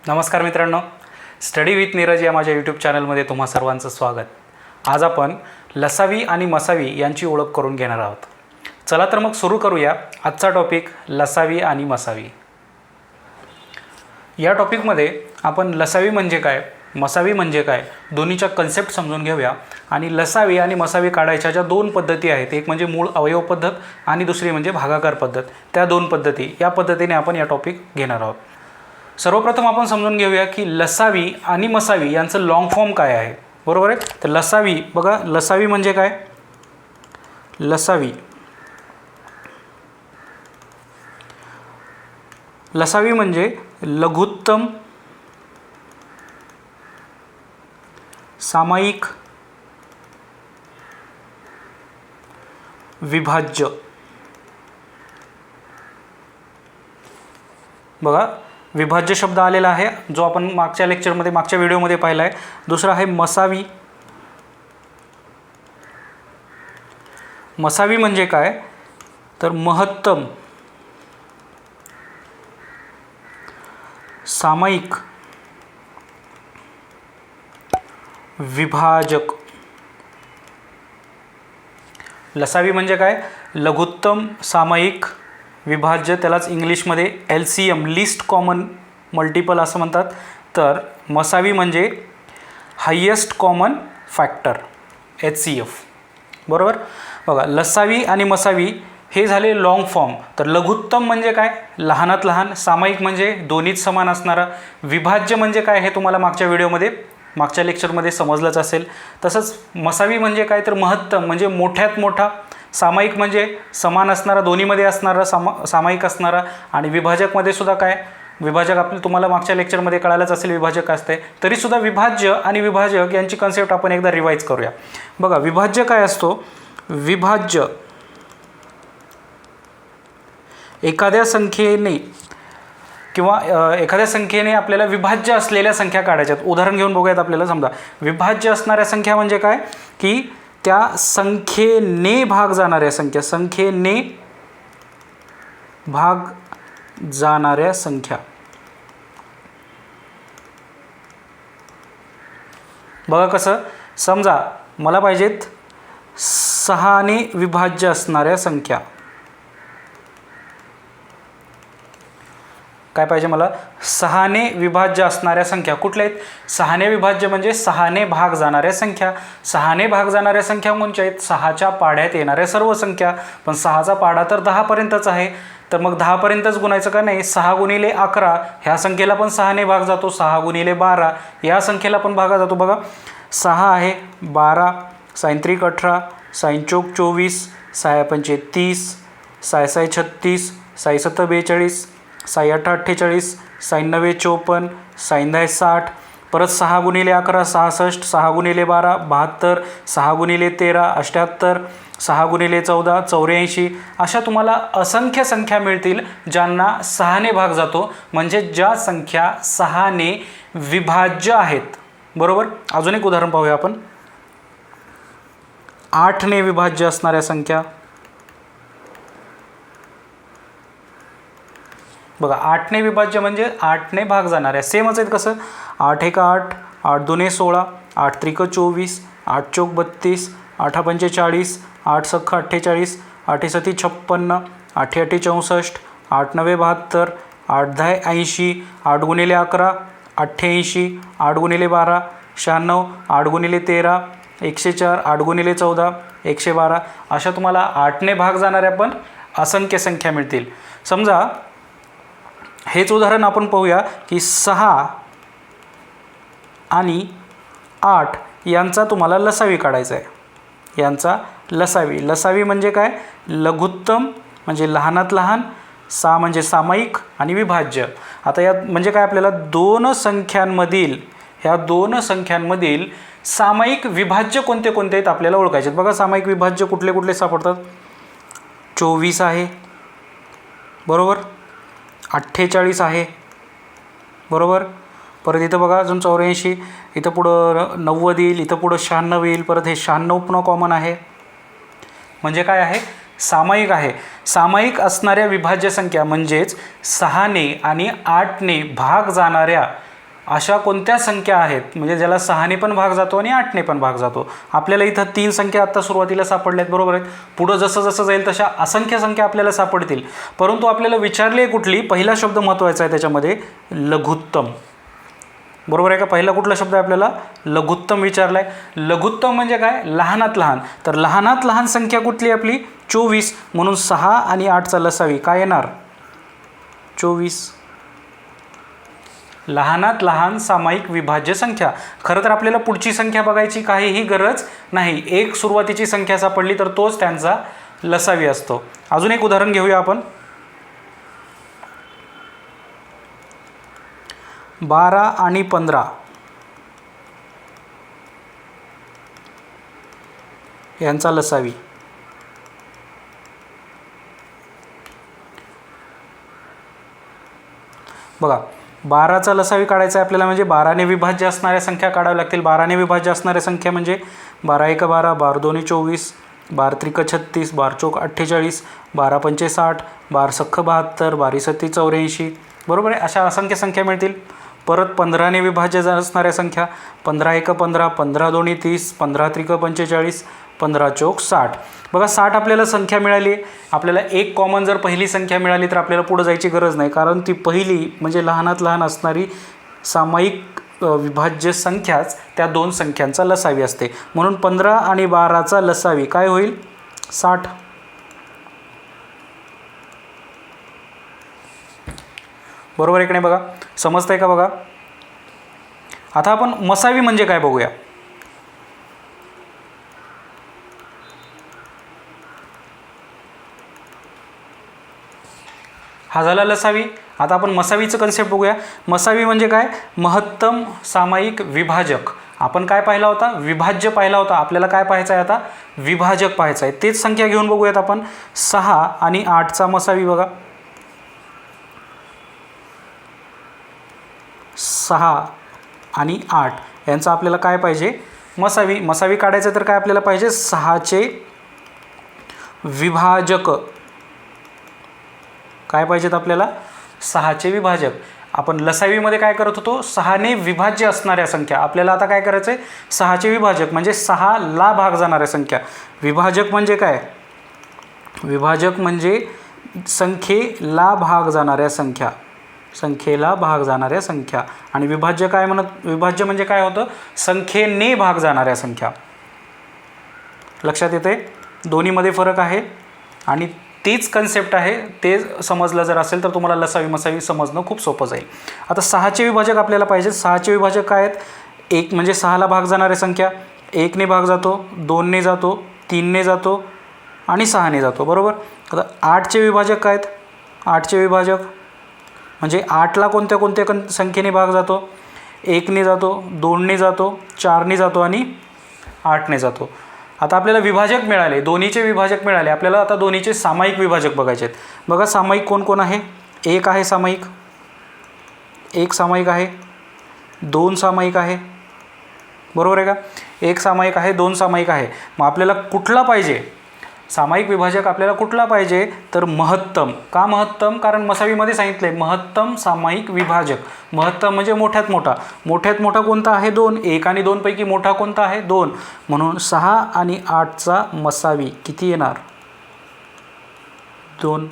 नमस्कार मित्रांनो, study with Neeraj या माझ्या यूट्यूब चॅनलमध्ये तुम्हा सर्वांचं स्वागत. आज आपण लसावी आणि मसावी यांची ओळख करून घेणार आहोत. चला तर मग सुरू करूया आजचा टॉपिक लसावी आणि मसावी. या टॉपिकमध्ये आपण लसावी म्हणजे काय, मसावी म्हणजे काय, दोन्हीच्या कन्सेप्ट समजून घेऊया. आणि लसावी आणि मसावी काढायच्या ज्या दोन पद्धती आहेत, एक म्हणजे मूळ अवयव पद्धत आणि दुसरी म्हणजे भागाकार पद्धत, त्या दोन पद्धती या पद्धतीने आपण या टॉपिक घेणार आहोत. सर्वप्रथम आपण समजून घेऊया की लसावी आणि मसावी यांचं लॉंग फॉर्म काय आहे. बरोबर आहे. तर लसावी बघा, लसावी म्हणजे काय, लसावी म्हणजे लघुत्तम सामायिक विभाज्य. बघा, विभाज्य शब्द आलेला आहे जो आपण मागच्या लेक्चरमध्ये मागच्या व्हिडिओमध्ये पाहिला आहे. दुसरा आहे मसावी. मसावी म्हणजे काय, तर महत्तम सामायिक विभाजक. लसावी म्हणजे काय, लघुत्तम सामायिक विभाज्य, त्यालाच इंग्लिशमध्ये LCM लिस्ट कॉमन मल्टिपल असं म्हणतात. तर मसावी म्हणजे हायेस्ट कॉमन फॅक्टर HCF. बरोबर. बघा, लसावी आणि मसावी हे झाले लॉंग फॉर्म. तर लघुत्तम म्हणजे काय, लहानात लहान. सामायिक म्हणजे दोन्हीच समान असणारा. विभाज्य म्हणजे काय हे तुम्हाला मागच्या लेक्चरमध्ये समजलंच असेल. तसंच मसावी म्हणजे काय, तर महत्तम म्हणजे मोठ्यात मोठा. सामायिक म्हणजे समान असणारा, दोन्हीमध्ये असणारा सामायिक असणारा. आणि विभाजकमध्ये सुद्धा काय, विभाजक तुम्हाला मागच्या लेक्चरमध्ये कळालंच असेल विभाजक असते. तरीसुद्धा विभाज्य आणि विभाजक यांची कन्सेप्ट आपण एकदा रिवाईज करूया. बघा, विभाज्य काय असतो, विभाज्य एखाद्या संख्येने किंवा एखाद्या संख्येने आपल्याला विभाज्य असलेल्या संख्या काढायच्यात. उदाहरण घेऊन बघूयात. आपल्याला समजा विभाज्य असणाऱ्या संख्या म्हणजे काय, की त्या संख्येने भाग जाणाऱ्या संख्या, संख्येने भाग जाणाऱ्या संख्या. बघा कसं, समजा मला पाहिजेत 6ने विभाज्य असणाऱ्या संख्या. काय पाहिजे मला, 6ने विभाज्य असणाऱ्या संख्या. कुठल्या आहेत, 6ने विभाज्य म्हणजे 6ने भाग जाणाऱ्या संख्या. 6ने भाग जाणाऱ्या संख्या कोणत्या आहेत, 6च्या पाढ्यात येणाऱ्या सर्व संख्या. पण 6चा पाढा तर 10पर्यंतच आहे. तर मग 10पर्यंतच गुणायचं का नाही. 6 गुणिले 11 ह्या संख्येला पण 6ने भाग जातो. 6 गुणिले 12 या संख्येला पण भागा जातो. बघा, 6 आहे 12, 6 त्रिक 18, 6 चौक 24, 6 पंचे 30, 6 6 36, 6 7 42, 6 8 48, 6 9 54, 6 10 60. परत 6 गुणिले 11 66, 6 गुणिले 12 72, 6 गुणिले 13 78, 6 गुणिले 14 84. अशा तुम्हाला असंख्य संख्या मिळतील ज्यांना 6ने भाग जातो, म्हणजे ज्या संख्या 6ने विभाज्य आहेत. बरोबर. अजून एक उदाहरण पाहूया आपण. 8ने विभाज्य असणाऱ्या संख्या. बघा, 8ने विभाज्य म्हणजे 8ने भाग जाणाऱ्या. सेमच आहेत. कसं, 8 1 8, 8 2 16, 8 त्रिक 24, 8 चौक 32, 8 पंचे 40, 8 सख्ख 48, 8 सती 56, 8 8 64, 8 9 72, 8 10 80, 8 गुणिले 11 88, 8 गुणिले 12 96, 8 गुणिले 13 104, 8 गुणिले 14 112. अशा तुम्हाला 8ने भाग जाणाऱ्या पण असंख्य संख्या मिळतील. समजा हेच उदाहरण आपण पाहूया की 6 आणि 8 यांचा तुम्हाला लसावी काढायचा आहे. यांचा लसावी म्हणजे काय, लघुत्तम म्हणजे लहानात लहान, 6 म्हणजे सामायिक आणि विभाज्य. आता यात म्हणजे काय, आपल्याला ह्या दोन संख्यांमधील सामायिक विभाज्य कोणते कोणते आहेत आपल्याला ओळखायचे. बघा, सामायिक विभाज्य कुठले कुठले सापडतात. 24 आहे. बरोबर. 48 आहे. बरोबर. परत इथं बघा अजून 84, इथं पुढं 90 येईल, इथं पुढं 96 येईल. परत हे 96 पुन्हा कॉमन आहे. म्हणजे काय आहे, सामायिक आहे. सामायिक असणाऱ्या विभाज्य संख्या म्हणजेच 6ने आणि 8ने भाग जाणाऱ्या अशा कोणत्या संख्या आहेत म्हणजे ज्याला 6ने पण भाग जातो आणि 8ने पण भाग जातो. आपल्याला इथं 3 संख्या आत्ता सुरुवातीला सापडल्यात, बरोबर आहेत. पुढं जसं जसं जाईल तशा असंख्य संख्या आपल्याला सापडतील, परंतु आपल्याला विचारली आहे कुठली, पहिला शब्द महत्त्वाचा आहे त्याच्यामध्ये, लघुत्तम. बरोबर आहे का. पहिला कुठला शब्द आहे आपल्याला, लघुत्तम विचारला आहे. लघुत्तम म्हणजे काय, लहानात लहान. तर लहानात लहान संख्या कुठली आपली, 24. म्हणून 6 आणि 8चा लसावी काय येणार, 24. लहानात लहान सामायिक विभाज्य संख्या. खरं तर आपल्याला पुढची संख्या बघायची काहीही गरज नाही. एक सुरुवातीची संख्या सापडली तर तोच त्यांचा लसावी असतो. अजून एक उदाहरण घेऊया आपण. 12 आणि 15 यांचा लसावी. बघा, 12चा लसावी काढायचा आहे आपल्याला, म्हणजे 12ने विभाज्य असणाऱ्या संख्या काढाव्या लागतील. 12ने विभाज्य असणाऱ्या संख्या म्हणजे 12 1 12, 12 2 24, 12 3 36, 12 4 48, 12 5 60, 12 6 72, 12 7 84. बरोबर आहे. अशा असंख्य संख्या मिळतील. परत 15ने विभाज्य असणाऱ्या संख्या 15 1 15, 15 2 30, 15 3 45, 15 4 60. बघा, 60 आपल्याला संख्या मिळाली. आपल्याला एक कॉमन जर पहिली संख्या मिळाली तर आपल्याला पुढे जायची गरज नाही, कारण ती पहिली म्हणजे लहानात लहान असणारी सामायिक विभाज्य संख्याच त्या दोन संख्यांचा लसावी असते. म्हणून 15 आणि 12चा लसावी काय होईल, 60. बरोबर आहे की नाही. बघा, समजतंय का. बघा, आता आपण मसावी म्हणजे काय बघूया. हा झाला लसावी. आता आपण मसावीचं कन्सेप्ट बघूया. मसावी म्हणजे काय, महत्तम सामायिक विभाजक. आपण काय पाहिला होता, विभाज्य पाहिला होता. आपल्याला काय पाहायचं आहे आता, विभाजक पाहायचं आहे. तेच संख्या घेऊन बघूयात आपण. 6 आणि 8चा मसावी. बघा, 6 आणि 8 यांचा आपल्याला काय पाहिजे, मसावी. मसावी काढायचं तर काय आपल्याला पाहिजे, 6चे विभाजक. काय पाहिजेत आपल्याला, 6चे विभाजक. आपण लसावीमध्ये काय करत होतो, 6ने विभाज्य असणाऱ्या संख्या. आपल्याला आता काय करायचं आहे, 6चे विभाजक म्हणजे 6ला भाग जाणाऱ्या संख्या. विभाजक म्हणजे काय, विभाजक म्हणजे संख्येला भाग जाणाऱ्या संख्या. संख्येला भाग जाणाऱ्या संख्या. आणि विभाज्य काय विभाज्य म्हणजे काय होतं, संख्येने भाग जाणाऱ्या संख्या. लक्षात येते, दोन्हीमध्ये फरक आहे. आणि तीच कन्सेप्ट आहे. ते समजलं जर असेल तर तुम्हाला लसावी मसावी समजणं खूप सोपं जाईल. आता 6चे विभाजक आपल्याला पाहिजे. 6चे विभाजक काय आहेत, एक म्हणजे 6ला भाग जाणाऱ्या संख्या. 1ने भाग जातो, 2ने जातो, 3ने जातो आणि 6ने जातो. बरोबर. आता 8चे विभाजक काय आहेत, 8चे विभाजक म्हणजे 8ला कोणत्या कोणत्या संख्येने भाग जातो, 1ने जातो, 2ने जातो, 4ने जातो आणि 8ने जातो. आता आपल्याला विभाजक मिळाले, दोन्हीचे विभाजक मिळाले. आपल्याला आता दोन्हीचे सामायिक विभाजक बघायचे आहेत. बघा, सामायिक कोण कोण आहे, एक आहे सामायिक, एक सामायिक आहे, 2 सामायिक आहे. बरोबर आहे का. एक सामायिक आहे, 2 सामायिक आहे. मग आपल्याला कुठला पाहिजे, सामायिक विभाजक आपल्याला कुठला पाहिजे, तर महत्तम. का महत्तम, कारण मसावीमध्ये सांगितले महत्तम सामायिक विभाजक. महत्तम म्हणजे मोठ्यात मोठा. मोठ्यात मोठा कोणता आहे, 2. 1 आणि 2 पैकी मोठा कोणता आहे, 2. म्हणून 6 आणि 8चा मसावी किती येणार, 2.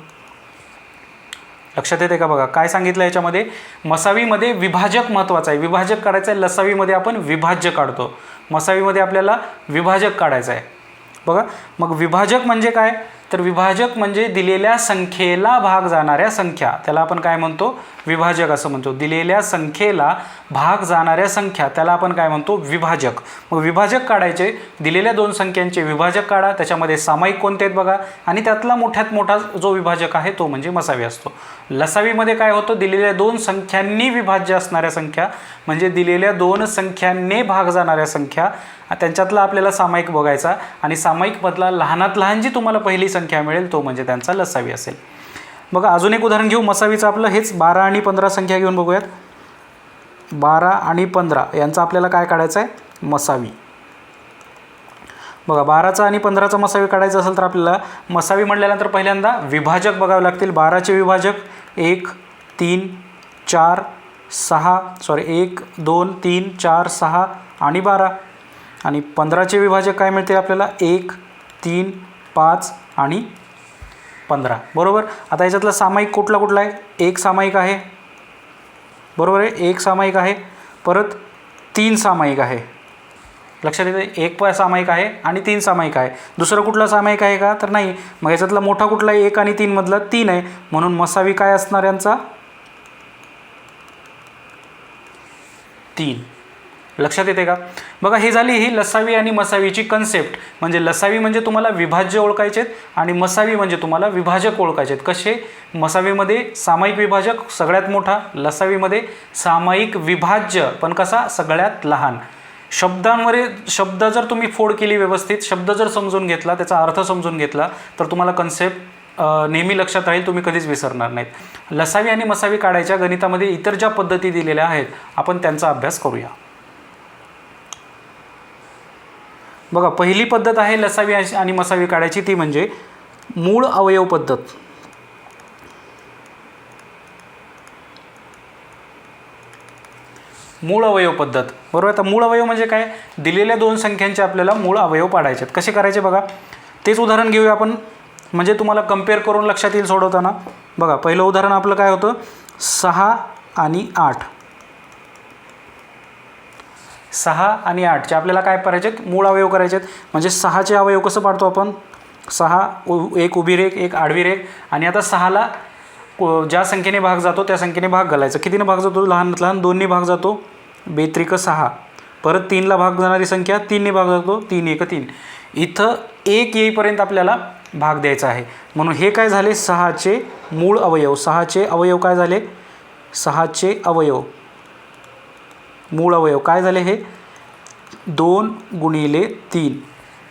लक्षात येते का. बघा काय सांगितलं याच्यामध्ये, मसावीमध्ये विभाजक महत्त्वाचं आहे. विभाजक काढायचं आहे. लसावीमध्ये आपण विभाज्य काढतो, मसावीमध्ये आपल्याला विभाजक काढायचं आहे. बघा, मग विभाजक म्हणजे काय, तर विभाजक म्हणजे दिलेल्या संख्येला भाग जाणाऱ्या संख्या. त्याला आपण काय म्हणतो, विभाजक असं म्हणतो. दिलेल्या संख्येला भाग जाणाऱ्या संख्या त्याला आपण काय म्हणतो, विभाजक. मग विभाजक काढायचे, दिलेल्या 2 संख्यांचे विभाजक काढा. त्याच्यामध्ये सामायिक कोणते आहेत बघा, आणि त्यातला मोठ्यात मोठा जो विभाजक आहे तो म्हणजे मसावी असतो. लसावीमध्ये काय होतं, दिलेल्या 2 संख्यांनी विभाज्य असणाऱ्या संख्या म्हणजे दिलेल्या 2 संख्यांनी भाग जाणाऱ्या संख्या, त्यांच्यातला आपल्याला सामायिक बघायचा. आणि सामायिकमधला लहानात लहान जी तुम्हाला पहिली संख्या मिळेल तो म्हणजे त्यांचा लसावी असेल. बघा, अजून एक उदाहरण घेऊ मसावीचं आपलं. हेच 12 आणि 15 संख्या घेऊन बघूयात. 12 आणि 15 यांचा आपल्याला काय काढायचं आहे, मसावी. बघा, 12चा आणि 15चा मसावी काढायचा असेल तर आपल्याला मसावी म्हटल्यानंतर पहिल्यांदा विभाजक बघावे लागतील. 12चे विभाजक 1 3 4 1 2 3 4 6 आणि 12 आणि 15चे विभाजक काय मिळते आपल्याला 1 3 5 आणि 15 बरोबर. आता याच्यातला सामायिक कुठला आहे? एक सामायिक आहे बरोबर आहे, एक सामायिक आहे, परत 3 सामायिक आहे. लक्षात येते, एक सामायिक आहे आणि 3 सामायिक आहे. दुसरं कुठला सामायिक आहे का? तर नाही. मग याच्यातला मोठा कुठला आहे? 1 आणि 3 मधला 3 आहे, म्हणून मसावी काय असणार यांचा? 3. लक्षात येते का? बघा, हे झाली ही लसावी आणि मसावीची कन्सेप्ट. म्हणजे लसावी म्हणजे तुम्हाला विभाज्य ओळखायचेत आणि मसावी म्हणजे तुम्हाला विभाजक ओळखायचेत. कसे? मसावीमध्ये सामायिक विभाजक सगळ्यात मोठा, लसावीमध्ये सामायिक विभाज्य पण कसा? सगळ्यात लहान. शब्द जर तुम्ही फोड केली व्यवस्थित, शब्द जर समजून घेतला, त्याचा अर्थ समजून घेतला, तर तुम्हाला कन्सेप्ट नेहमी लक्षात राहील, तुम्ही कधीच विसरणार नाहीत. लसावी आणि मसावी काढायच्या गणितामध्ये इतर ज्या पद्धती दिलेल्या आहेत आपण त्यांचा अभ्यास करूया. बघा, पहिली पद्धत आहे लसावी आणि मसावी काढायची, ती म्हणजे मूळ अवयव पद्धत. मूळ अवयव पद्धत बरोबर. आता मूळ अवयव म्हणजे काय? दिलेल्या दोन संख्यांचे आपल्याला मूळ अवयव पाडायचे आहेत. कसे करायचे बघा, तेच उदाहरण घेऊया आपण, म्हणजे तुम्हाला कम्पेअर करून लक्षात येईल सोडवताना. बघा, पहिलं उदाहरण आपलं काय होतं? 6 आणि 8. 6 आणि 8चे आपल्याला काय करायचे आहेत? मूळ अवयव करायचे आहेत. म्हणजे 6चे अवयव कसं पाडतो आपण? 6 एक उभी रेख, एक आडवी रेख, आणि आता 6ला ज्या संख्येने भाग जातो त्या संख्येने भाग घालायचा. कितीने भाग जातो? लहानात लहान 2ने भाग जातो, 2 त्रिक 6. परत 3ला भाग जाणारी संख्या 3ने भाग जातो, 3 1 3. इथं 1 येईपर्यंत आपल्याला भाग द्यायचा आहे. म्हणून हे काय झाले? 6चे मूळ अवयव. 6चे अवयव काय झाले? 6चे अवयव मूळ अवयव काय झाले? हे 2 गुणिले 3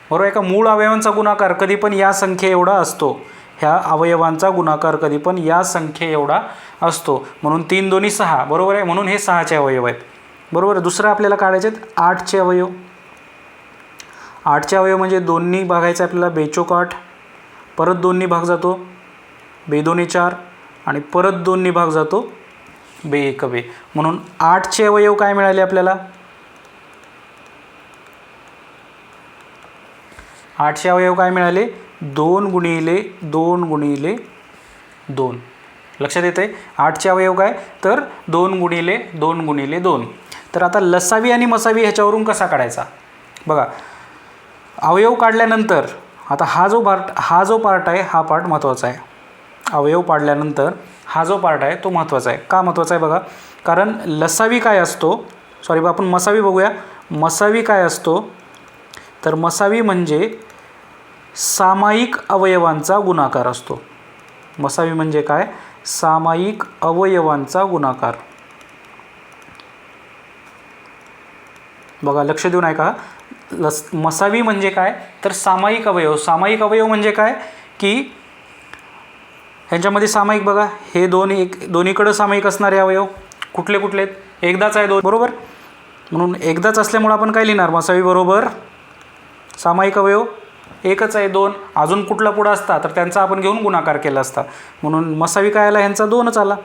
बरोबर आहे का? मूळ अवयवांचा गुणाकार कधी पण या संख्ये एवढा असतो. ह्या अवयवांचा गुणाकार कधी पण या संख्ये एवढा असतो. म्हणून 3 2 6 बरोबर आहे. म्हणून हे 6चे अवयव आहेत बरोबर. दुसरं आपल्याला काढायचे आहेत 8चे अवयव. 8चे अवयव म्हणजे 2नी भागायचं आपल्याला, 2 चौक 8, परत 2नी भाग जातो, 2 2 4, आणि परत 2नी भाग जातो, 2 1 2. म्हणून 8चे अवयव काय मिळाले आपल्याला? 8चे अवयव काय मिळाले? 2 गुणिले 2 गुणिले 2. लक्षात येते? 8चे अवयव काय? तर 2 गुणिले 2 गुणिले 2. तर आता लसावी आणि मसावी ह्याच्यावरून कसा काढायचा? बघा, अवयव काढल्यानंतर आता हा जो पार्ट आहे, हा पार्ट महत्त्वाचा आहे. अवयव पाडल्यानंतर हा जो पार्ट आहे तो महत्त्वाचा आहे. का महत्त्वाचा आहे बघा? कारण लसावी काय असतो? आपण मसावी बघूया. मसावी काय असतो? तर मसावी म्हणजे सामायिक अवयवांचा गुणाकार असतो. मसावी म्हणजे काय? सामायिक अवयवांचा गुणाकार. बघा, लक्ष देऊन ऐका. मसावी म्हणजे काय? तर सामायिक अवयव. सामायिक अवयव म्हणजे काय? की ह्यांच्यामध्ये सामायिक बघा, हे दोन्हीकडं सामायिक असणारे अवयव कुठले कुठले आहेत? एकदाच आहे 2 बरोबर. म्हणून एकदाच असल्यामुळे आपण काय लिहिणार? मसावी बरोबर सामायिक अवयव एकच आहे 2. अजून कुठला पुढं असता तर त्यांचा आपण घेऊन गुणाकार केला असता. म्हणून मसावी काय आला? ह्यांचा 2च आला.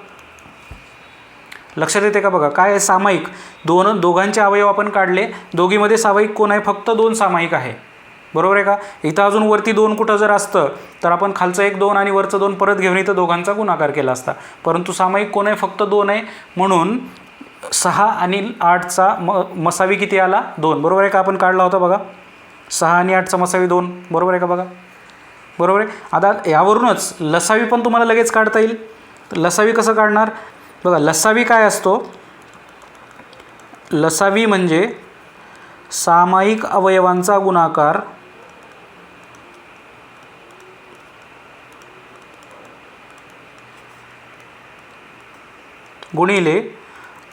लक्षात येते का? बघा, काय आहे? सामायिक. दोघांचे अवयव आपण काढले, दोघीमध्ये सामायिक कोण आहे? फक्त 2 सामायिक आहे बरोबर आहे का? इथं अजून वरती 2 कुठं जर असतं तर आपण खालचं 1 2 आणि वरचं 2 परत घेऊन इथं दोघांचा गुणाकार केला असता. परंतु सामायिक कोण आहे? फक्त 2 आहे. म्हणून 6 आणि 8चा मसावी किती आला? 2 बरोबर आहे का? आपण काढला होता बघा, 6 आणि 8चा मसावी 2 बरोबर आहे का? बघा, बरोबर आहे. आता यावरूनच लसावी पण तुम्हाला लगेच काढता येईल. लसावी कसं काढणार? बघा, लसावी काय असतो? लसावी म्हणजे सामायिक अवयवांचा गुणाकार गुणिले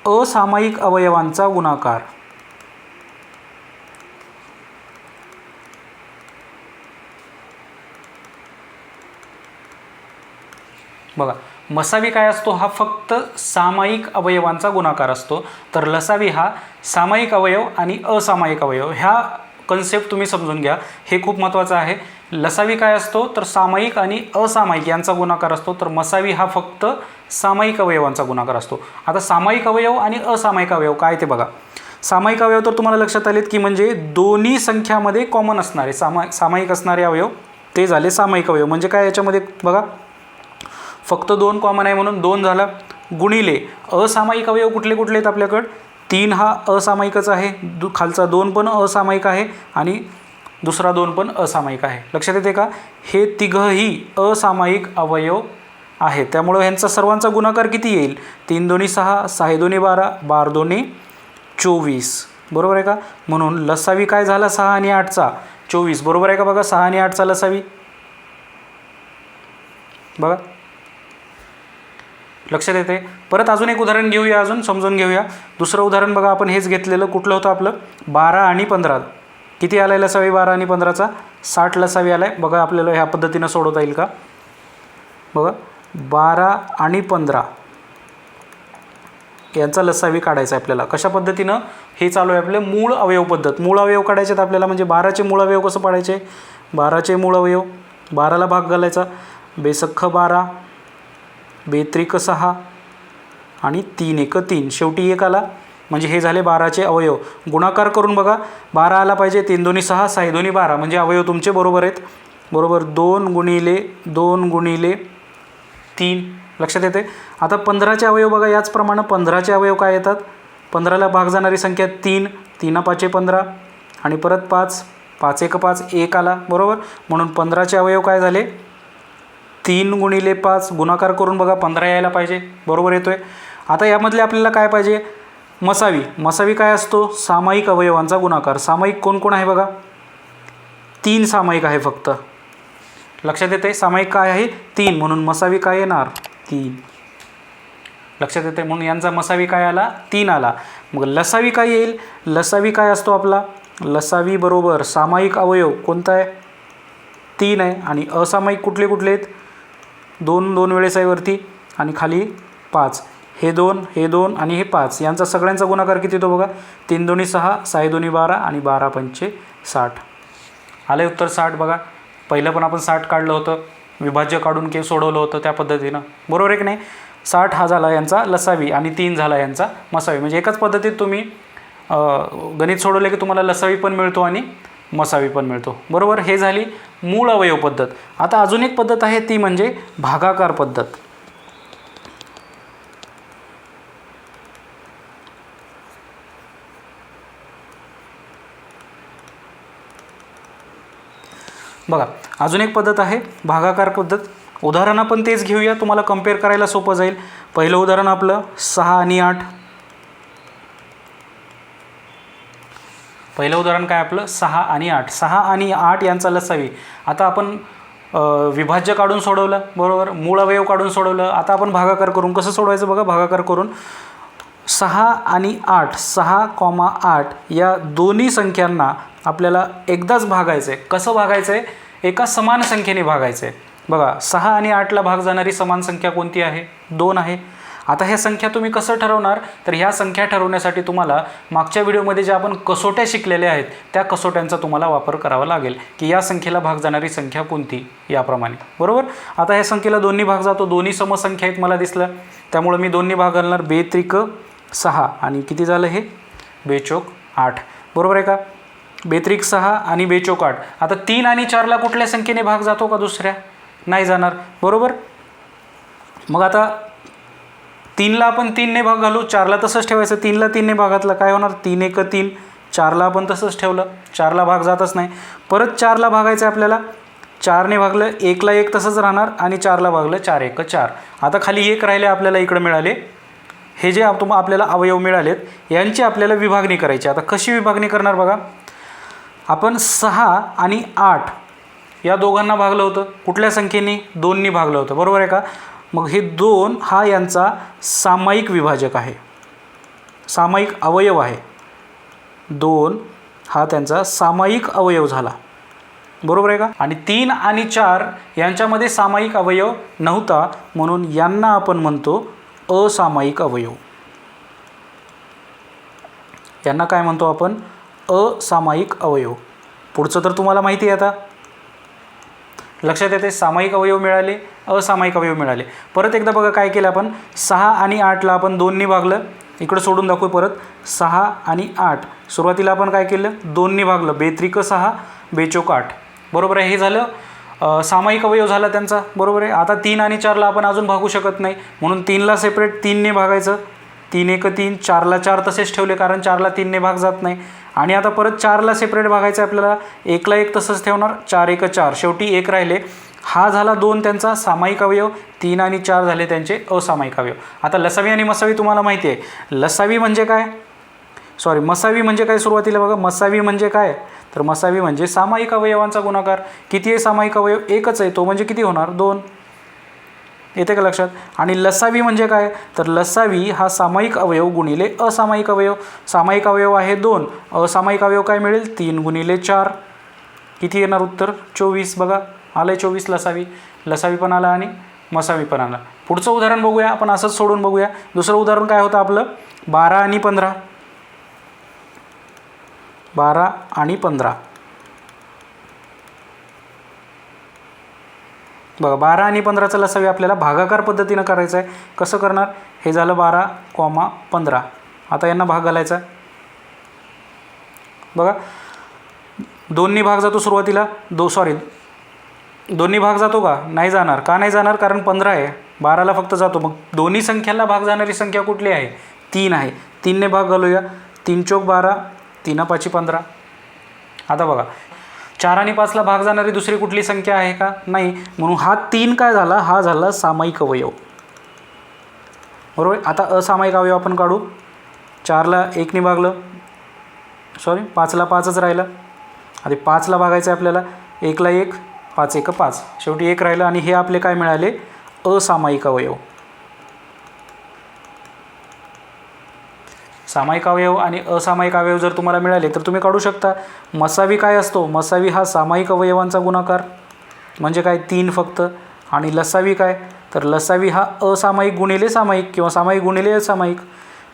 असामायिक अवयवांचा गुणाकार. बघा, मसावी काय असतो? हा फक्त सामायिक अवयवांचा गुणाकार असतो. तर लसावी हा सामायिक अवयव आणि असामायिक अवयव ह्या कन्सेप्ट तुम्ही समजून घ्या. हे खूप महत्त्वाचं आहे. लसावी काय असतो तर सामायिक आणि असामायिक यांचा गुणाकार असतो, तर मसावी हा फक्त सामायिक अवयवांचा गुणाकार असतो. आता सामायिक अवयव आणि असामायिक अवयव काय ते बघा. सामायिक अवयव तर तुम्हाला लक्षात आलेत की म्हणजे दोन्ही संख्यामध्ये कॉमन असणारे सामायिक असणारे अवयव ते झाले सामायिक अवयव. म्हणजे काय याच्यामध्ये बघा फक्त 2 कॉमन आहे म्हणून 2 झाला, गुणिले असामायिक अवयव कुठले कुठले आहेत आपल्याकडं 3 हा असामायिकच आहे, खालचा 2 पण असामायिक आहे आणि दुसरा 2 पण असामायिक आहे. लक्षात येते का, हे तिघंही असामायिक अवयव आहे. त्यामुळं ह्यांचा सर्वांचा गुणाकार किती येईल 3 दोन्ही 6, 6 दोन्ही 12, 12 दोन्ही 24. बरोबर आहे का. म्हणून लसावी काय झाला 6 आणि 8चा 24. बरोबर आहे का बघा 6 आणि 8चा लसावी बघा लक्षात येते. परत अजून एक उदाहरण घेऊया, अजून समजून घेऊया. दुसरं उदाहरण बघा आपण हेच घेतलेलं कुठलं होतं आपलं 12 आणि 15. किती आलाय लसावी 12 आणि 15चा 60 लसावी आलाय. बघा आपल्याला ह्या पद्धतीनं सोडवता येईल का बघा. 12 आणि 15 यांचा लसावी काढायचा आहे आपल्याला. कशा पद्धतीनं हे चालू आहे आपलं मूळ अवयव पद्धत. मूळ अवयव काढायचे आपल्याला. म्हणजे 12चे मूळ अवयव कसं पाडायचे 12चे मूळ अवयव 12ला भाग घालायचा, बेसख्ख 12, बेत्रिक 6 आणि 3 एक 3, शेवटी 1 आला. म्हणजे हे झाले 12चे अवयव. गुणाकार करून बघा 12 आला पाहिजे, 3 दोन्ही 6, 6 दोन्ही 12, म्हणजे अवयव तुमचे बरोबर आहेत. बरोबर 2 गुणिले 2 गुणिले 3. लक्षात येते. आता 15चे अवयव बघा याचप्रमाणे 15चे अवयव काय येतात 15ला भाग जाणारी संख्या 3, 3 5 15 आणि परत 5, 5 1 5, 1 आला. बरोबर म्हणून 15चे अवयव काय झाले 3 गुणिले 5. गुणाकार करून बघा 15 यायला पाहिजे. बरोबर येतोय. आता यामधले आपल्याला काय पाहिजे मसावी. मसावी काय असतो सामायिक अवयवांचा गुणाकार. सामायिक कोण कोण आहे बघा 3 सामायिक आहे फक्त. लक्षात येते. सामायिक काय आहे 3, म्हणून मसावी काय येणार 3. लक्षात येते. म्हणून यांचा मसावी काय आला 3 आला. मग लसावी काय येईल लसावी काय असतो आपला लसावी बरोबर सामायिक अवयव कोणता आहे 3 आहे आणि असामायिक कुठले कुठले आहेत 2 2 वेळेस आहे वरती आणि खाली 5. हे 2 हे 2 आणि हे 5 यांचा सगळ्यांचा गुणाकार किती येतो बघा 3 दोन्ही 6, 6 दोन्ही 12 आणि 12 पंचे 60. आले उत्तर 60. बघा पहिलं पण आपण 60 काढलं होतं, विभाज्य काढून सोडवलं होतं त्या पद्धतीनं. बरोबर आहे की नाही. 60 हा झाला यांचा लसावी आणि 3 झाला यांचा मसावी. म्हणजे एकाच पद्धतीत तुम्ही गणित सोडवले की तुम्हाला लसावी पण मिळतो आणि मसावी पण मिळतो. बरोबर. हे झाली मूळ अवयव पद्धत. आता अजून एक पद्धत आहे ती म्हणजे भागाकार पद्धत. बघा अजून एक पद्धत आहे भागाकार पद्धत. उदाहरण आपण तेच घेऊया, तुम्हाला कम्पेअर करायला सोपं जाईल. पहिलं उदाहरण आपलं 6 आणि 8. पहिलं उदाहरण काय आपलं 6 आणि 8. 6 आणि 8 यांचा लसावी. आता आपण विभाज्य काढून सोडवलं बरोबर, मूळ अवयव काढून सोडवलं. आता आपण भागाकार करून कसं सोडवायचं बघा. भागाकार करून 6 आणि 8 6,8 या दोन्ही संख्यांना आपल्याला एकदाच भागायचं आहे. कसं भागायचं आहे एका समान संख्येने भागायचं आहे. बघा 6 आणि 8ला भाग जाणारी समान संख्या कोणती आहे 2 आहे. आता ह्या संख्या तुम्ही कसं ठरवणार तर ह्या संख्या ठरवण्यासाठी तुम्हाला मागच्या व्हिडिओमध्ये ज्या आपण कसोट्या शिकलेल्या आहेत त्या कसोट्यांचा तुम्हाला वापर करावा लागेल की या संख्येला भाग जाणारी संख्या कोणती याप्रमाणे. बरोबर. आता ह्या संख्येला 2नी भाग जातो, दोन्ही समसंख्या आहेत मला दिसलं, त्यामुळे मी 2नी भाग घालणार. बेत्रिक 6 आणि किती झालं हे बेचोक 8. बरोबर आहे का. बेत्रिक 6 आणि बेचोक 8. आता 3 आणि 4ला कुठल्या संख्येने भाग जातो का दुसऱ्या नाही जाणार. बरोबर. मग आता 3ला आपण 3ने भाग घालू, 4ला तसंच ठेवायचं. 3ला 3ने भाग घातला काय होणार 3 1 3. 4ला आपण तसंच ठेवलं, 4ला भाग जातच नाही. परत 4ला भागायचं आहे आपल्याला. 4ने भागलं 1ला 1 तसंच राहणार आणि 4ला भागलं 4 1 4. आता खाली 1 राहिले आपल्याला इकडे मिळाले. हे जे आपल्याला अवयव मिळालेत यांची आपल्याला विभागणी करायची. आता कशी विभागणी करणार बघा. आपण 6 आणि 8 या दोघांना भागलं होतं कुठल्या संख्येने 2नी भागलं होतं. बरोबर आहे का. मग हे 2 हा यांचा सामायिक विभाजक आहे, सामायिक अवयव आहे. 2 हा त्यांचा सामायिक अवयव झाला. बरोबर आहे का. आणि 3 आणि 4 यांच्यामध्ये सामायिक अवयव नव्हता म्हणून यांना आपण म्हणतो असामायिक अवयव. यांना काय म्हणतो आपण असामायिक अवयव. पुढचं तर तुम्हाला माहिती आहे. आता लक्षात येते, सामायिक अवयव मिळाले, असामायिक अवयव मिळाले. परत एकदा बघा काय केलं आपण, 6 आणि 8ला आपण 2नी भागलं. इकडं सोडून दाखवू परत, 6 आणि 8 सुरुवातीला आपण काय केलं, 2नी भागलं. 2 त्रिक 6, 2 चौक 8. बरोबर आहे, हे झालं सामायिक अवयव झाला त्यांचा. बरोबर आहे. आता 3 आणि 4ला आपण अजून भागू शकत नाही, म्हणून 3ला सेपरेट 3ने भागायचं. 3 एक 3, 4ला 4 तसेच ठेवले कारण 4ला 3ने भाग जात नाही. आणि आता परत 4ला सेपरेट भागायचं आपल्याला, 1ला 1 तसंच ठेवणार, 4 एक 4, शेवटी 1 राहिले. हा झाला 2 त्यांचा सामायिक अवयव, 3 आणि 4 झाले त्यांचे असामायिक अवयव. आता लसावी आणि मसावी तुम्हाला माहिती आहे. लसावी म्हणजे काय, मसावी म्हणजे काय, सुरुवातीला बघा मसावी म्हणजे काय, तर मसावी म्हणजे सामायिक अवयवांचा गुणाकार. किती आहे सामायिक अवयव, एकच आहे, तो म्हणजे किती होणार, 2. येते का लक्षात. आणि लसावी म्हणजे काय, तर लसावी हा सामायिक अवयव गुणिले असामायिक अवयव. सामायिक अवयव आहे 2, असामायिक अवयव काय मिळेल, 3 गुणिले 4. किती येणार उत्तर, 24. बघा आलं 24 लसावी. लसावी पण आला आणि मसावी पण आला. पुढचं उदाहरण बघूया आपण, असंच सोडून बघूया. दुसरं उदाहरण काय होतं आपलं, 12 आणि 15. 12 आणि 15 बघा, 12 आणि 15चा लसावी आपल्याला भागाकार पद्धतीनं करायचं आहे. कसं करणार, हे झालं 12,15. आता यांना भाग घालायचा. बघा 2नी भाग जातो सुरुवातीला, 2नी भाग जातो का, नाही जाणार. का नाही जाणार, कारण 15 आहे, 12ला फक्त जातो. मग दोन्ही संख्याला भाग जाणारी संख्या कुठली आहे, 3 आहे. 3ने भाग घालूया, 3 चौक 12, 3 पाची 15. आता बघा 4 आणि 5ला भाग जाणारी दुसरी कुठली संख्या आहे का, नाही. म्हणून हा 3 काय झाला, हा झाला सामायिक अवयव. बरोबर. आता असामायिक अवयव आपण काढू. 4ला 1ने भागलं, 5ला 5च राहिलं. आधी 5ला भागायचं आहे आपल्याला, 1ला 1, 5 एक 5, शेवटी 1 राहिलं. आणि हे आपले काय मिळाले, असामायिक अवयव. सामायिक अवयव आणि असामायिक अवयव जर तुम्हाला मिळाले तर तुम्ही काढू शकता. मसावी काय असतो, मसावी हा सामायिक अवयवांचा गुणाकार, म्हणजे काय 3 फक्त. आणि लसावी काय, तर लसावी हा असामायिक गुणिले सामायिक किंवा सामायिक गुणिले असामायिक.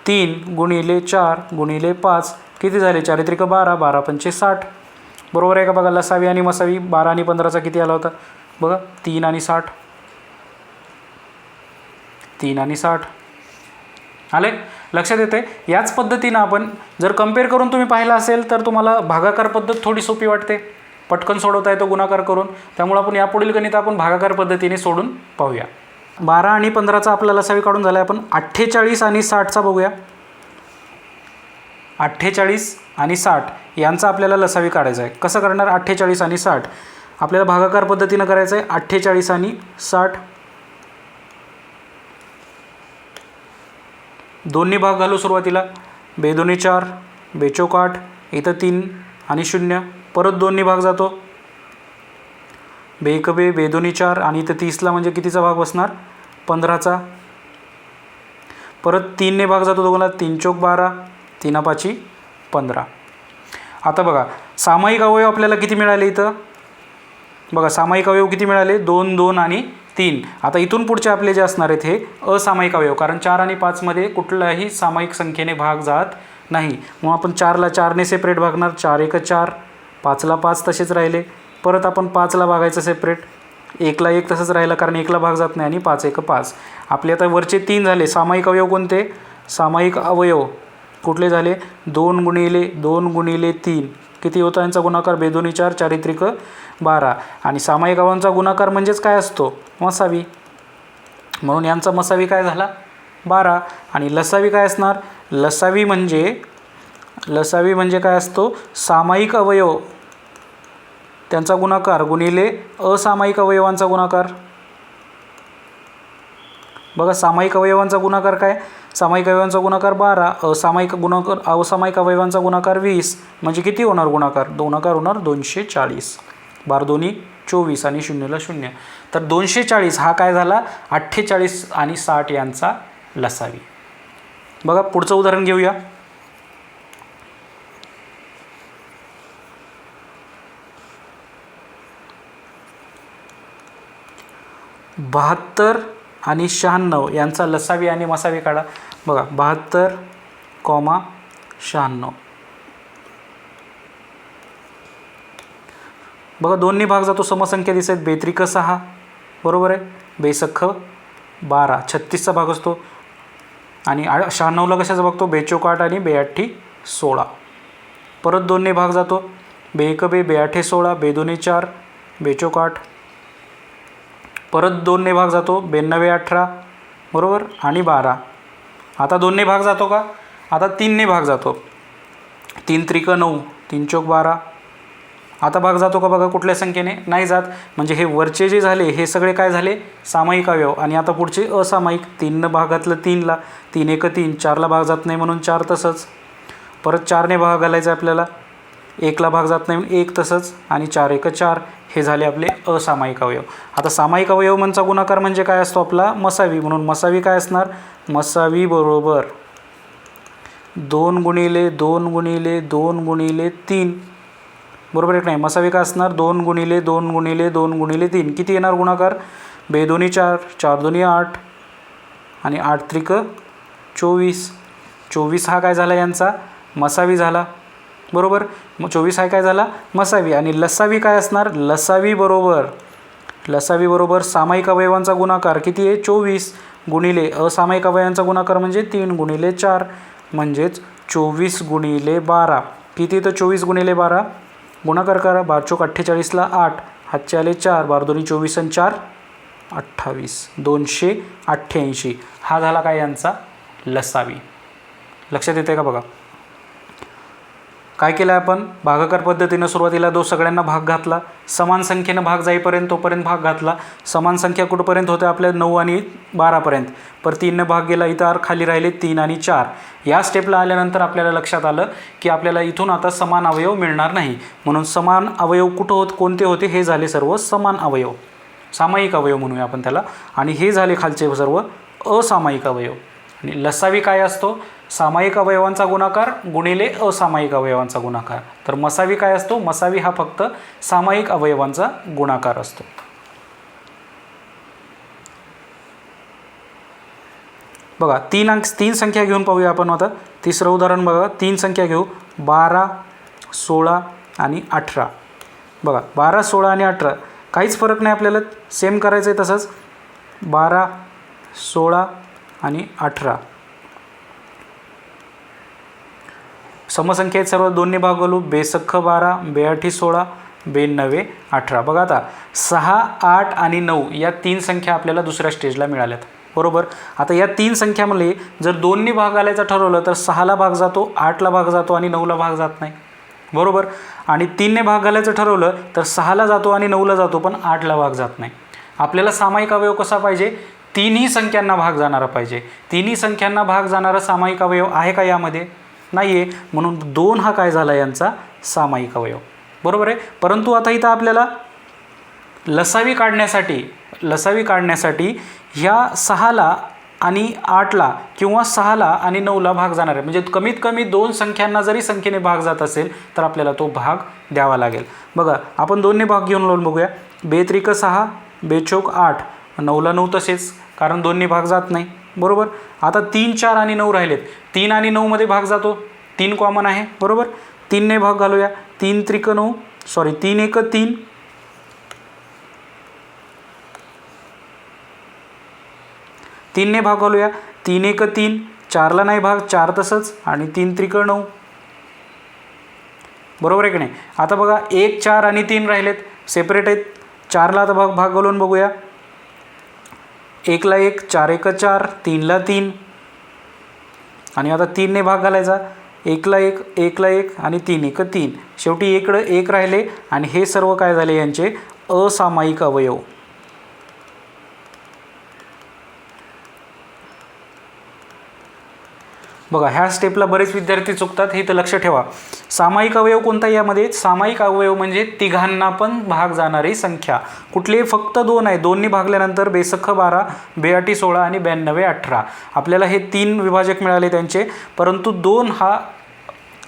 3 गुणिले 4 गुणिले 5 किती झाले, 4 त्रिक 12, 12 पंचे 60. बरोबर आहे का. बघा लसावी आणि मसावी 12 आणि 15चा किती आला होता, बघा 3 आणि 60, 3 आणि 60 आले. लक्षात येते. याच पद्धतीनं आपण जर कम्पेअर करून तुम्ही पाहिलं असेल तर तुम्हाला भागाकार पद्धत थोडी सोपी वाटते, पटकन सोडवता येतो गुणाकार करून. त्यामुळे आपण यापुढील गणित आपण भागाकार पद्धतीने सोडून पाहूया. 12 आणि 15चा आपला लसावी काढून झाला आहे. आपण 48 आणि 60चा बघूया. 48 आणि 60 यांचा आपल्याला लसावी काढायचा आहे. कसं करणार, 48 आणि 60 आपल्याला भागाकार पद्धतीनं करायचं आहे. 48 आणि 60 2नी भाग घालू सुरुवातीला. 2 दोन्ही 4, 2 चौक 8, इथं 3 आणि 0, परत 2नी भाग जातो. 2 एक 2, 2 दोन्ही 4 आणि इथं 30ला म्हणजे कितीचा भाग बसणार, 15चा. परत 3ने भाग जातो दोघांना, 3 चौक 12, 3 पाची 15. आता बघा सामायिक अवयव आपल्याला किती मिळाले इथं, बघा सामायिक अवयव किती मिळाले, 2, 2 आणि 3. आता इथून पुढचे आपले जे असणार आहेत हे असामायिक अवयव, कारण 4 आणि 5मध्ये कुठल्याही सामायिक संख्येने भाग जात नाही. मग आपण 4ला 4ने सेपरेट भागणार, 4 एक 4, 5ला 5 तसेच राहिले. परत आपण 5ला भागायचं सेपरेट, 1ला 1 तसंच राहिलं कारण 1ला भाग जात नाही. आणि 5 एक 5. आपले आता वरचे 3 झाले सामायिक अवयव. कोणते सामायिक अवयव कुठले झाले, 2 गुणिले 3 किती होता यांचा गुणाकार, 2 दोन्ही 4, 4 त्रिक 12. आणि सामायिक अवयवांचा गुणाकार म्हणजेच काय असतो, मसावी. म्हणून यांचा मसावी काय झाला, 12. आणि लसावी काय असणार, लसावी म्हणजे काय असतो, सामायिक अवयव त्यांचा गुणाकार गुणिले असामायिक अवयवांचा गुणाकार. बघा सामायिक अवयवांचा गुणाकार काय, सामायिक अवयवांचा गुणाकार 12, असामायिक अवयवांचा गुणाकार 20, म्हणजे किती होणार गुणाकार होणार 240. 12 दोन्ही 24 आणि 0ला 0. तर 240 हा काय झाला, 48 आणि 60 यांचा लसावी. बघा पुढचं उदाहरण घेऊया. बहात्तर आणि 96 यांचा लसावी आणि मसावी काढा. बघा 72, 96. बघा 2ने भाग जातो, समसंख्या दिसत, बेत्रिक 6 बरोबर आहे, बेसख्ख 12, 36चा भाग असतो आणि 96ला कशाचा बघतो, बेचोक 8 आणि बेआठी 16. परत 2ने भाग जातो, बेएक बे, बेआठे 16, बेदोने 4, बेचोक 8. परत 2ने भाग जातो, 92 18 बरोबर आणि 12. आता 2ने भाग जातो का, आता 3ने भाग जातो, 3 त्रिक 9, 3 चौक 12. आता भाग जातो का बघा कुठल्या संख्येने, नाही जात. म्हणजे हे वरचे जे झाले हे सगळे काय झाले, सामायिक अवयव. आणि आता पुढचे असामायिक. 3 भाग घातलं 3ला, 3 एक 3, 4ला भाग जात नाही म्हणून 4 तसंच. परत 4ने भाग घालायचा आपल्याला, 1ला भाग जात नाही म्हणून 1 तसंच आणि 4 एक 4. हे झाले आपले असामायिक अवयव. आता सामायिक अवयवांचा गुणाकार म्हणजे काय असतो आपला, मसावी. म्हणून मसावी काय असणार, मसावी बरोबर 2 गुणिले 2 गुणिले 2 गुणिले 3 बरोबर आहे की नाही. मसावी काय असणार, 2 गुणिले 2 गुणिले 2 गुणिले 3. किती येणार गुणाकार, बेदोनी 4, 4 दोन्ही 8 आणि 8 त्रिक 24. 24 हा काय झाला यांचा मसावी झाला बरोबर. मग 24 हा काय झाला मसावी. आणि लसावी काय असणार, लसावी बरोबर सामायिक अवयवांचा गुणाकार किती आहे, 24 गुणिले असामायिक अवयवांचा गुणाकार म्हणजे 3 गुणिले 4 म्हणजेच 24 गुणिले 12. किती येतं, 24 गुणिले 12 गुणाकार करा, 12 चौक 48ला 8, हातचे आले 4, 12 दोन्ही 24 आणि 4 28, 288. हा झाला काय यांचा लसावी. लक्षात येते का बघा. काय केलं आपण, भागाकार पद्धतीनं सुरुवातीला सगळ्यांना भाग घातला, समान संख्येनं भाग जाईपर्यंत तोपर्यंत भाग घातला. समान संख्या कुठपर्यंत होत्या आपल्या 9 आणि 12पर्यंत. पर 3ने भाग गेला, इथं खाली राहिले 3 आणि 4. या स्टेपला आल्यानंतर आपल्याला लक्षात आलं की आपल्याला इथून आता समान अवयव मिळणार नाही. म्हणून समान अवयव कोणते होते, हे झाले सर्व समान अवयव, सामायिक अवयव म्हणूया आपण त्याला. आणि हे झाले खालचे सर्व असामायिक अवयव. आणि लसावी काय असतो, सामायिक अवयवांचा गुणाकार गुणिले असामायिक अवयवांचा गुणाकार. तर मसावी काय असतो, मसावी हा फक्त सामायिक अवयवांचा गुणाकार असतो. बघा 3 संख्या घेऊन पाहूया आपण. आता तिसरं उदाहरण बघा, 3 संख्या घेऊ, 12 16 आणि 18. बघा 12 16 आणि 18 काहीच फरक नाही, आपल्याला सेम करायचं आहे तसंच. 12 16 आणि 18 समसंख्या आहेत सर्व, 2ने भाग घालू, बेसख्ख 12, बेआठी 16, 92 18. बघा आता 6 8 आणि 9 या 3 संख्या आपल्याला दुसऱ्या स्टेजला मिळाल्यात बरोबर. आता या 3 संख्यामध्ये जर 2ने भाग घालायचं ठरवलं तर 6ला भाग जातो, 8ला भाग जातो आणि 9ला भाग जात नाही बरोबर. आणि 3ने भाग घालायचं ठरवलं तर 6ला जातो आणि 9ला जातो पण 8ला भाग जात नाही. आपल्याला सामायिक अवयव कसा पाहिजे, तिन्ही संख्यांना भाग जाणारा पाहिजे. तिन्ही संख्यांना भाग जाणारा सामायिक अवयव आहे का यामध्ये, नाही आहे. म्हणून 2 हा काय झाला यांचा सामायिक अवयव बरोबर आहे. परंतु आता इथं आपल्याला लसावी काढण्यासाठी ह्या 6ला आणि 8ला किंवा 6ला आणि 9ला भाग जाणार आहे. म्हणजे कमीत कमी 2 संख्यांना जरी संख्येने भाग जात असेल तर आपल्याला तो भाग द्यावा लागेल. बघा आपण 2ने भाग घेऊन लावून बघूया, बेत्रिक 6, बेचोक 8, 9ला 9 तसेच, कारण 2ने भाग जात नाही बरोबर. आता 3 4 आणि 9 राहिलेत, 3 आणि 9 मध्ये भाग जातो, 3 कॉमन आहे बरोबर. 3ने भाग घालूया, 3 त्रिक 9 सॉरी 3 एक 3, 3ने भाग घालूया, 3 एक 3, 4ला नाही भाग, 4 तसंच आणि 3 त्रिक 9 बरोबर आहे की नाही. आता बघा 1 4 आणि 3 राहिलेत, सेपरेट आहेत. 4ला आता भाग घालून बघूया, 1ला 1, 4 एक 4, 3ला 3 आणि आता 3ने भाग घालायचा, 1ला 1, 1ला 1 आणि 3 एक 3. शेवटी इकडं 1 राहिले आणि हे सर्व काय झाले यांचे असामायिक अवयव. बघा ह्या स्टेपला बरेच विद्यार्थी चुकतात, हे तर लक्ष ठेवा. सामायिक अवयव कोणता यामध्ये, सामायिक अवयव म्हणजे तिघांना पण भाग जाणारी संख्या. कुठले, फक्त 2 आहे. 2ने भागल्यानंतर बेसख्ख 12, बेआठी 16 आणि 92 18. आपल्याला हे 3 विभाजक मिळाले त्यांचे. परंतु 2 हा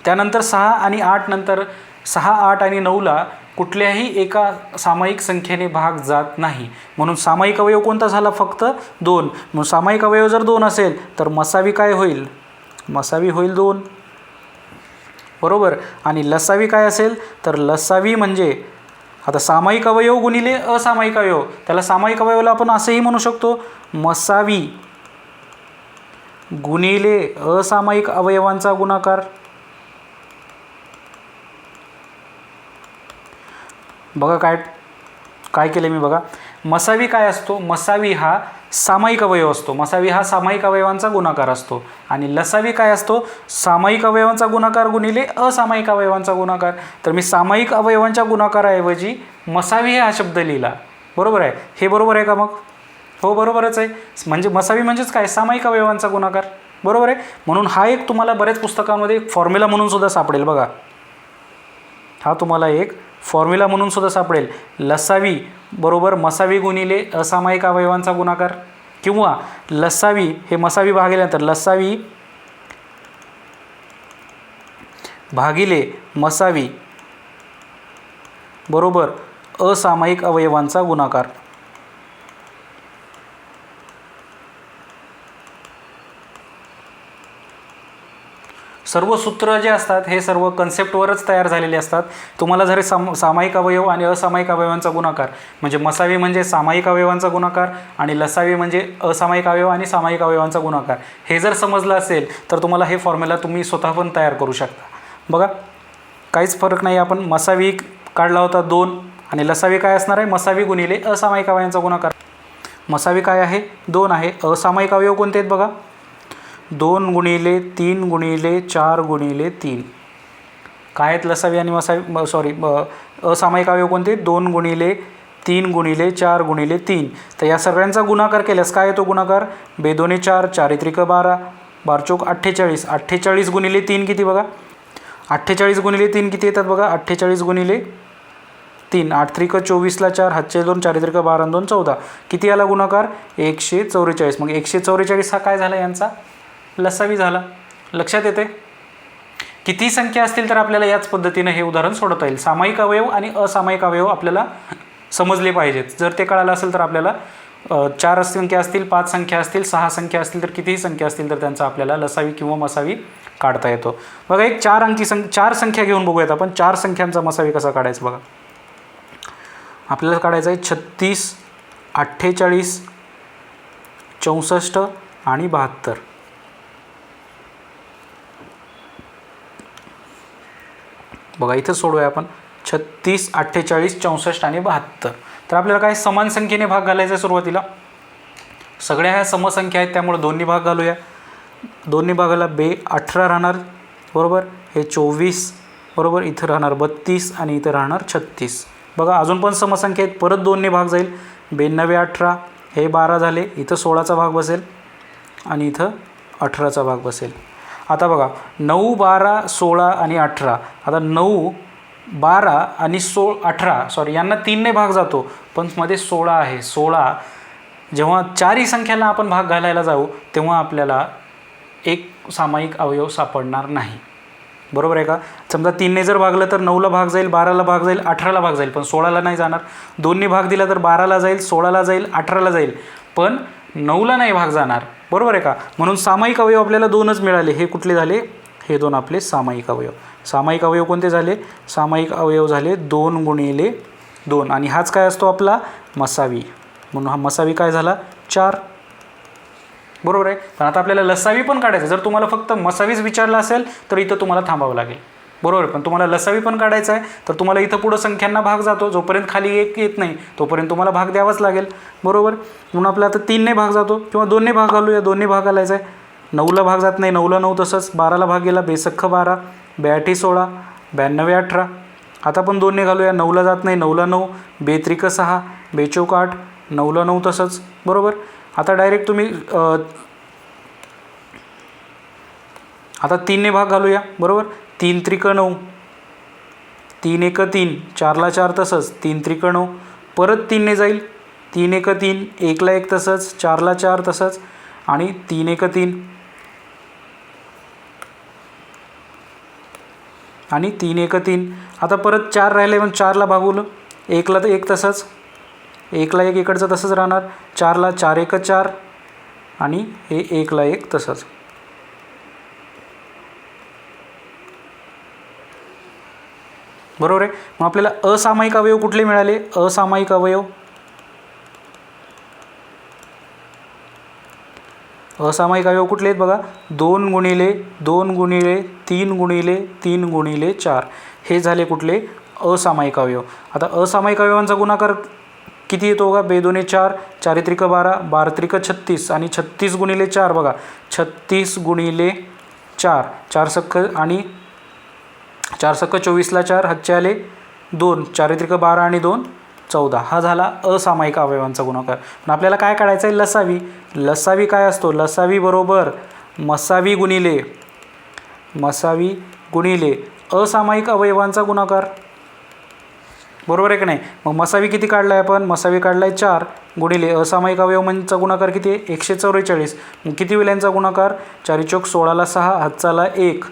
त्यानंतर 6 आणि 8 नंतर 6 8 आणि 9ला कुठल्याही एका सामायिक संख्येने भाग जात नाही. म्हणून सामायिक अवयव कोणता झाला, फक्त 2. म्हणून सामायिक अवयव जर 2 असेल तर मसावी काय होईल, मसावी होईल 2 बरोबर. आणि लसावी काय असेल तर लसावी म्हणजे आता सामायिक अवयव गुणिले असामायिक अवयव, त्याला सामायिक अवयवाला आपण असंही म्हणू शकतो, मसावी गुणिले असामायिक अवयवांचा गुणाकार. बघा काय काय केले मी, बघा मसावी काय असतो, मसावी हा सामायिक अवयव असतो, मसावी हा सामायिक अवयवांचा गुणाकार असतो. आणि लसावी काय असतो, सामायिक अवयवांचा गुणाकार गुणिले असामायिक अवयवांचा गुणाकार. तर मी सामायिक अवयवांच्या गुणाकाराऐवजी मसावी हा शब्द लिहिला. बरोबर आहे, हे बरोबर आहे का मग? हो बरोबरच आहे. म्हणजे मसावी म्हणजेच काय, सामायिक अवयवांचा गुणाकार. बरोबर आहे. म्हणून हा एक तुम्हाला बऱ्याच पुस्तकांमध्ये फॉर्म्युला म्हणून सुद्धा सापडेल. बघा हा तुम्हाला एक फॉर्म्युला म्हणून सुद्धा सापडेल, लसावी बरोबर मसावी गुणिले असामायिक अवयवांचा गुणाकार, किंवा लसावी हे मसावी भागिल्यानंतर लसावी भागिले मसावी बरोबर असामायिक अवयवांचा गुणाकार. सर्व सूत्र जे असतात हे सर्व कन्सेप्टवरच तयार झालेले असतात. तुम्हाला जर सामायिक अवयव आणि असामायिक अवयवांचा गुणाकार म्हणजे मसावी म्हणजे सामायिक अवयवांचा गुणाकार आणि लसावी म्हणजे असामायिक अवयव आणि सामायिक अवयवांचा गुणाकार हे जर समजलं असेल तर तुम्हाला हे फॉर्म्युला तुम्ही स्वतः पण तयार करू शकता. बघा काहीच फरक नाही. आपण मसावी काढला होता 2 आणि लसावी काय असणार आहे, मसावी गुणिले असामायिक अवयवांचा गुणाकार. मसावी काय आहे, 2 आहे. असामायिक अवयव कोणते आहेत बघा, 2 गुणिले 3 गुणिले 4 गुणिले 3. काय आहेत लसावी आणि मसावी, सॉरी असामायिक अवयव कोणते, 2 गुणिले 3 गुणिले 4 गुणिले 3. तर या सगळ्यांचा गुणाकार केल्यास काय येतो गुणाकार, 2 दोन्ही 4, 4 त्रिक 12, 12 चौक 48. 48 गुणिले 3 किती बघा, 48 गुणिले 3 किती येतात बघा, 48 गुणिले 3, 8 त्रिक 24ला 4, हातचे 2, 4 त्रिक 12 2 14. किती आला गुणाकार, 144. मग 144 हा काय झाला यांचा लसावी झाला. लक्षात येते. किती संख्या असतील तर आपल्याला याच पद्धतीने हे उदाहरण सोडवता येईल. सामायिक अवयव आणि असामायिक अवयव आपल्याला समजले पाहिजेत. जर ते कळालं असेल तर आपल्याला 4 संख्या असतील, 5 संख्या असतील, 6 संख्या असतील, तर कितीही संख्या असतील तर त्यांचा आपल्याला लसावी किंवा मसावी काढता येतो. बघा एक 4 संख्या घेऊन बघूयात आपण 4 संख्यांचा मसावी कसा काढायचा. बघा आपल्याला काढायचा आहे 36, 48, 64 आणि 72. बघा इथं सोडूया आपण 36, 48, 64 आणि 72. तर आपल्याला काय समान संख्येने भाग घालायचा आहे सुरुवातीला. सगळ्या ह्या समसंख्या आहेत त्यामुळे दोन्ही भाग घालूया. दोन्ही भागाला 18 राहणार बरोबर, हे 24 बरोबर, इथं राहणार 32 आणि इथं राहणार 36. बघा अजून पण समसंख्या आहेत, परत दोन्ही भाग जाईल. 92, 18 हे 12 झाले, इथं 16चा भाग बसेल आणि इथं 18चा भाग बसेल. आता बघा 9, 12, 16 आणि 18. आता 9, 12 आणि 18 सॉरी यांना 3ने भाग जातो, पण मध्ये 16 आहे. 16 जेव्हा 4ही संख्याला आपण भाग घालायला जाऊ तेव्हा आपल्याला एक सामायिक अवयव सापडणार नाही. बरोबर आहे का. समजा 3ने जर भागलं तर 9ला भाग जाईल, 12ला भाग जाईल, 18ला भाग जाईल, पण 16ला नाही जाणार. 2ने भाग दिला तर 12ला जाईल, 16ला जाईल, 18ला जाईल, पण 9ला नाही भाग जाणार. बरोबर आहे का. म्हणून सामायिक अवयव आपल्याला 2च मिळाले. हे कुठले झाले, हे 2 आपले सामायिक अवयव. सामायिक अवयव कोणते झाले, सामायिक अवयव झाले 2 गुणिले 2 आणि हाच काय असतो आपला मसावी. म्हणून हा मसावी काय झाला 4. बरोबर आहे. पण आता आपल्याला लसावी पण काढायचं. जर तुम्हाला फक्त मसावीच विचारला असेल तर इथं तुम्हाला थांबावं लागेल. बरोबर. पण तुम्हाला लसावी पण काढायचं आहे तर तुम्हाला इथं पुढं संख्यांना भाग जातो, जोपर्यंत खाली 1 येत नाही तोपर्यंत तुम्हाला भाग द्यावाच लागेल. बरोबर. म्हणून आपला आता 3ने भाग जातो किंवा 2ने भाग घालूया. 2ने भाग घालायचा आहे. 9ला भाग जात नाही, 9ला 9 तसंच, 12ला भाग गेला, बेसख्ख 12, 82 16, 92 18. आता पण 2ने घालूया. 9ला जात नाही, 9ला 9, 2 त्रिक 6, 2 चौक 8, 9ला 9 तसंच. बरोबर. आता डायरेक्ट तुम्ही आता 3ने भाग घालूया. बरोबर. 3 त्रिक 9, 3 एक 3, 4ला 4 तसंच, 3 त्रिक 9, परत 3ने जाईल, 3 एक 3, 1ला 1 तसंच, 4ला 4 तसंच आणि 3 एक 3 आणि 3 एक 3. आता परत 4 राहिले पण 4ला भागवलं, 1ला तर 1 तसंच, 1ला 1 इकडचं तसंच राहणार, 4ला 4 एक 4 आणि हे 1ला 1 तसंच. बरोबर आहे. मग आपल्याला असामायिक अवयव कुठले मिळाले? असामायिक अवयव कुठले आहेत बघा? 2 गुणिले 2 गुणिले 3 गुणिले 3 गुणिले 4 हे झाले कुठले? असामायिक अवयव. आता असामायिक अवयवांचा गुणाकार किती येतो बघा? 2 2 4, 4 त्रिक 12, 12 त्रिक 36 आणि 36 गुणिले 4 बघा, 36 गुणिले 4, 4 सक्क आणि 4 सक्क 24ला 4 हातचे आले 2, 4 त्रिक 12 आणि 2 14. हा झाला असामायिक अवयवांचा गुणाकार. पण आपल्याला काय काढायचं आहे? लसावी. लसावी काय असतो? लसावी बरोबर मसावी गुणिले असामायिक अवयवांचा गुणाकार, बरोबर आहे की नाही? मग मसावी किती काढला आहे आपण? मसावी काढला आहे 4 गुणिले असामायिक अवयवांचा गुणाकार किती आहे? 144. मग किती होईल यांचा गुणाकार? 4 चौक 16ला 6 हातचा आला 1,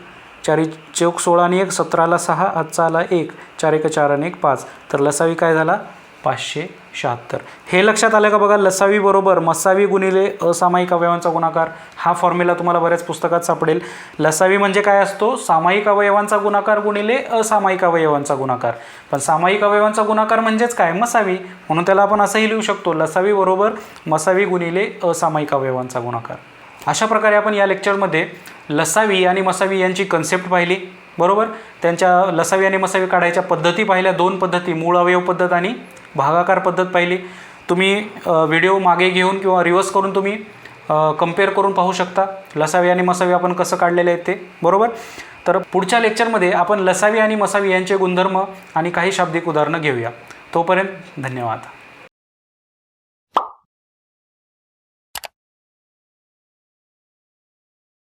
4 चौक 16 आणि 1 17ला 6 हातचा आला 1, 4 1 4 आणि 1 5. तर लसावी काय झाला? 576. हे लक्षात आलं का बघा? लसावी बरोबर मसावी गुणिले असामायिक अवयवांचा गुणाकार. हा फॉर्म्युला तुम्हाला बऱ्याच पुस्तकात सापडेल. लसावी म्हणजे काय असतो? सामायिक अवयवांचा गुणाकार गुणिले असामायिक अवयवांचा गुणाकार. पण सामायिक अवयवांचा गुणाकार म्हणजेच काय? मसावी. म्हणून त्याला आपण असंही लिहू शकतो, लसावी बरोबर मसावी गुणिले असामायिक अवयवांचा गुणाकार. अशा प्रकारे आपण या लेक्चरमध्ये लसावी आणि मसावी यांची कन्सेप्ट पाहिली, बरोबर? त्यांच्या लसावी आणि मसावी काढायच्या पद्धती पाहिल्या, 2 पद्धती, मूळ अवयव पद्धत आणि भागाकार पद्धत पाहिली. तुम्ही व्हिडिओ मागे घेऊन किंवा रिव्हर्स करून तुम्ही कंपेअर करून पाहू शकता लसावी आणि मसावी आपण कसं काढलेले आहेत ते, बरोबर? तर पुढच्या लेक्चरमध्ये आपण लसावी आणि मसावी यांचे गुणधर्म आणि काही शाब्दिक उदाहरणं घेऊया. तोपर्यंत धन्यवाद.